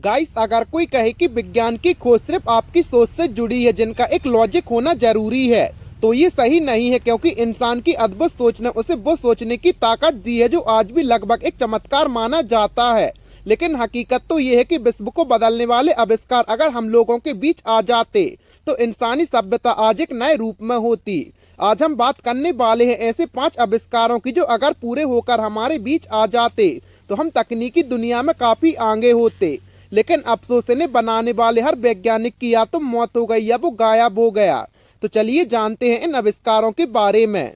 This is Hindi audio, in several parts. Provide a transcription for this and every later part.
गाइस, अगर कोई कहे कि विज्ञान की खोज सिर्फ आपकी सोच से जुड़ी है जिनका एक लॉजिक होना जरूरी है, तो ये सही नहीं है, क्योंकि इंसान की अद्भुत सोच ने उसे वो सोचने की ताकत दी है जो आज भी लगभग एक चमत्कार माना जाता है। लेकिन हकीकत तो ये है कि विश्व को बदलने वाले आविष्कार अगर हम लोगों के बीच आ जाते तो इंसानी सभ्यता आज एक नए रूप में होती। आज हम बात करने वाले हैं ऐसे 5 आविष्कारों की जो अगर पूरे होकर हमारे बीच आ जाते तो हम तकनीकी दुनिया में काफी आगे होते। लेकिन अफसोस इन्हें बनाने वाले हर वैज्ञानिक की या तो मौत हो गई या वो गायब हो गया। तो चलिए जानते हैं इन आविष्कारों के बारे में।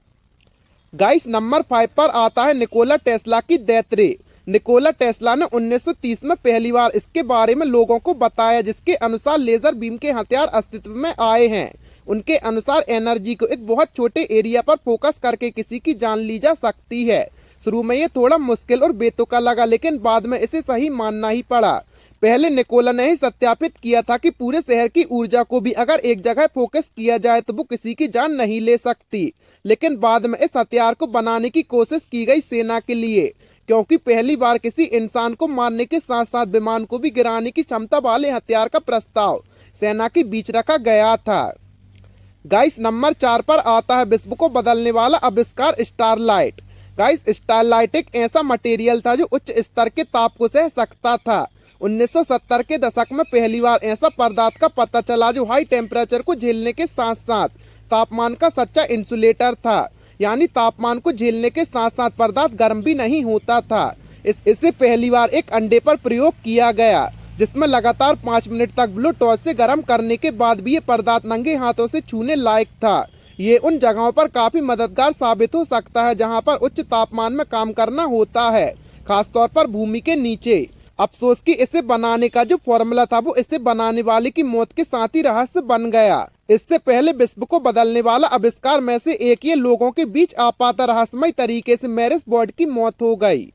गाइस, नंबर 5 पर आता है निकोला टेस्ला की डेथ रे। निकोला टेस्ला ने 1930 में पहली बार इसके बारे में लोगों को बताया, जिसके अनुसार लेजर बीम के हथियार अस्तित्व में आए हैं। उनके अनुसार एनर्जी को एक बहुत छोटे एरिया पर फोकस करके किसी की जान ली जा सकती है। शुरू में ये थोड़ा मुश्किल और बेतुका लगा, लेकिन बाद में इसे सही मानना ही पड़ा। पहले निकोला ने ही सत्यापित किया था कि पूरे शहर की ऊर्जा को भी अगर एक जगह फोकस किया जाए तो वो किसी की जान नहीं ले सकती। लेकिन बाद में इस हथियार को बनाने की कोशिश की गई सेना के लिए, क्योंकि पहली बार किसी इंसान को मारने के साथ साथ विमान को भी गिराने की क्षमता वाले हथियार का प्रस्ताव सेना के बीच रखा गया था। गाइस, नंबर 4 पर आता है विश्व को बदलने वाला आविष्कार स्टारलाइट। गाइस, स्टारलाइट एक ऐसा मटेरियल था जो उच्च स्तर के ताप को सह सकता था। 1970 के दशक में पहली बार ऐसा पदार्थ का पता चला जो हाई टेम्परेचर को झेलने के साथ साथ तापमान का सच्चा इंसुलेटर था। यानी तापमान को झेलने के साथ साथ पदार्थ गर्म भी नहीं होता था। इससे पहली बार एक अंडे पर प्रयोग किया गया, जिसमें लगातार 5 मिनट तक ब्लू टॉर्च से गर्म करने के बाद भी ये पदार्थ नंगे हाथों से छूने लायक था। ये उन जगहों पर काफी मददगार साबित हो सकता है जहां पर उच्च तापमान में काम करना होता है, खासतौर पर भूमि के नीचे। अफसोस कि इसे बनाने का जो फॉर्मूला था वो इसे बनाने वाले की मौत के साथ ही रहस्य बन गया। इससे पहले विश्व को बदलने वाला आविष्कार में से एक ये लोगों के बीच आ पाता रहस्यमय तरीके से मैरिस बर्ड की मौत हो गई।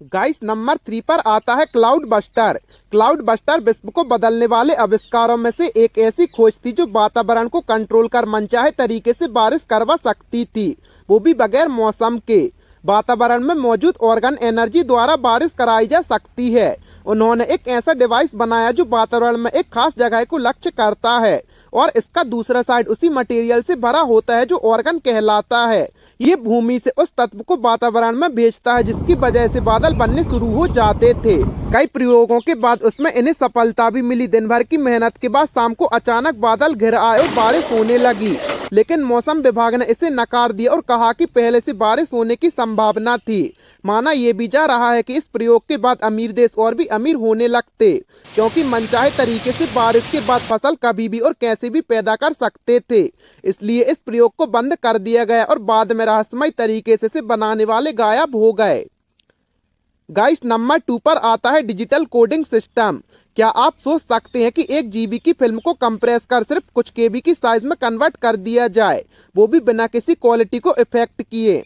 गाइस, नंबर 3 पर आता है क्लाउड बस्टर। क्लाउड बस्टर विश्व को बदलने वाले आविष्कारों में से एक ऐसी खोज थी जो वातावरण को कंट्रोल कर मनचाहे तरीके से बारिश करवा सकती थी, वो भी बगैर मौसम के। वातावरण में मौजूद ऑर्गन एनर्जी द्वारा बारिश कराई जा सकती है। उन्होंने एक ऐसा डिवाइस बनाया जो वातावरण में एक खास जगह को लक्ष्य करता है और इसका दूसरा साइड उसी मटेरियल से भरा होता है जो ऑर्गन कहलाता है। ये भूमि से उस तत्व को वातावरण में भेजता है जिसकी वजह से बादल बनने शुरू हो जाते थे। कई प्रयोगों के बाद उसमें इन्हें सफलता भी मिली। दिन भर की मेहनत के बाद शाम को अचानक बादल घिर आए और बारिश होने लगी, लेकिन मौसम विभाग ने इसे नकार दिया और कहा कि पहले से बारिश होने की संभावना थी। माना यह भी जा रहा है कि इस प्रयोग के बाद अमीर देश और भी अमीर होने लगते, क्योंकि मनचाहे तरीके से बारिश के बाद फसल कभी भी और कैसे भी पैदा कर सकते थे। इसलिए इस प्रयोग को बंद कर दिया गया और बाद में रहस्यमय तरीके से इसे बनाने वाले गायब हो गए। गाइस, नंबर 2 पर आता है डिजिटल कोडिंग सिस्टम। क्या आप सोच सकते हैं कि 1 GB की फिल्म को कंप्रेस कर सिर्फ कुछ KB की साइज में कन्वर्ट कर दिया जाए, वो भी बिना किसी क्वालिटी को इफेक्ट किए?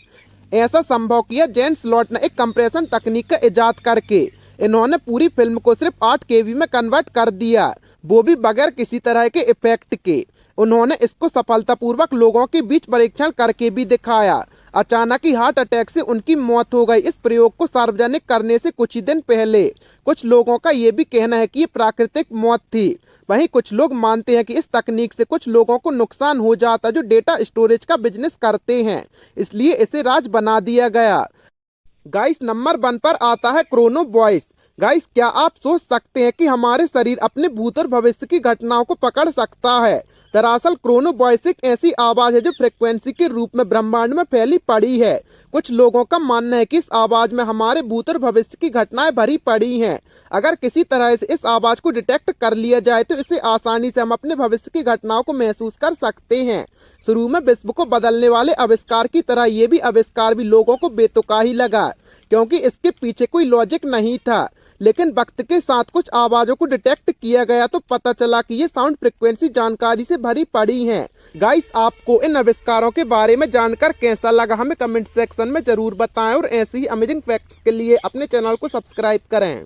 ऐसा संभव किया जेन स्लॉट ने एक कंप्रेशन तकनीक का इजाद करके। इन्होंने पूरी फिल्म को सिर्फ 8 KB में कन्वर्ट कर दिया, वो भी बगैर किसी तरह के इफेक्ट के। उन्होंने इसको सफलतापूर्वक लोगों के बीच परीक्षण करके भी दिखाया। अचानक ही हार्ट अटैक से उनकी मौत हो गई। इस प्रयोग को सार्वजनिक करने से कुछ ही दिन पहले कुछ लोगों का ये भी कहना है कि ये प्राकृतिक मौत थी। वहीं कुछ लोग मानते हैं कि इस तकनीक से कुछ लोगों को नुकसान हो जाता जो डेटा स्टोरेज का बिजनेस करते हैं, इसलिए इसे राज बना दिया गया। गाइस, नंबर 1 पर आता है क्रोनो वॉइस। गाइस, क्या आप सोच सकते हैं कि हमारे शरीर अपने भूत और भविष्य की घटनाओं को पकड़ सकता है? दरअसल क्रोनो वॉइस एक ऐसी आवाज है जो फ्रीक्वेंसी के रूप में ब्रह्मांड में फैली पड़ी है। कुछ लोगों का मानना है कि इस आवाज में हमारे भूत और भविष्य की घटनाएं भरी पड़ी हैं। अगर किसी तरह से इस आवाज को डिटेक्ट कर लिया जाए तो इसे आसानी से हम अपने भविष्य की घटनाओं को महसूस कर सकते हैं। शुरू में विश्व को बदलने वाले आविष्कार की तरह ये भी आविष्कार भी लोगों को बेतुका ही लगा, क्योंकि इसके पीछे कोई लॉजिक नहीं था। लेकिन वक्त के साथ कुछ आवाजों को डिटेक्ट किया गया तो पता चला कि ये साउंड फ्रीक्वेंसी जानकारी से भरी पड़ी हैं। गाइस, आपको इन आविष्कारों के बारे में जानकर कैसा लगा हमें कमेंट सेक्शन में जरूर बताएं और ऐसे ही अमेजिंग फैक्ट्स के लिए अपने चैनल को सब्सक्राइब करें।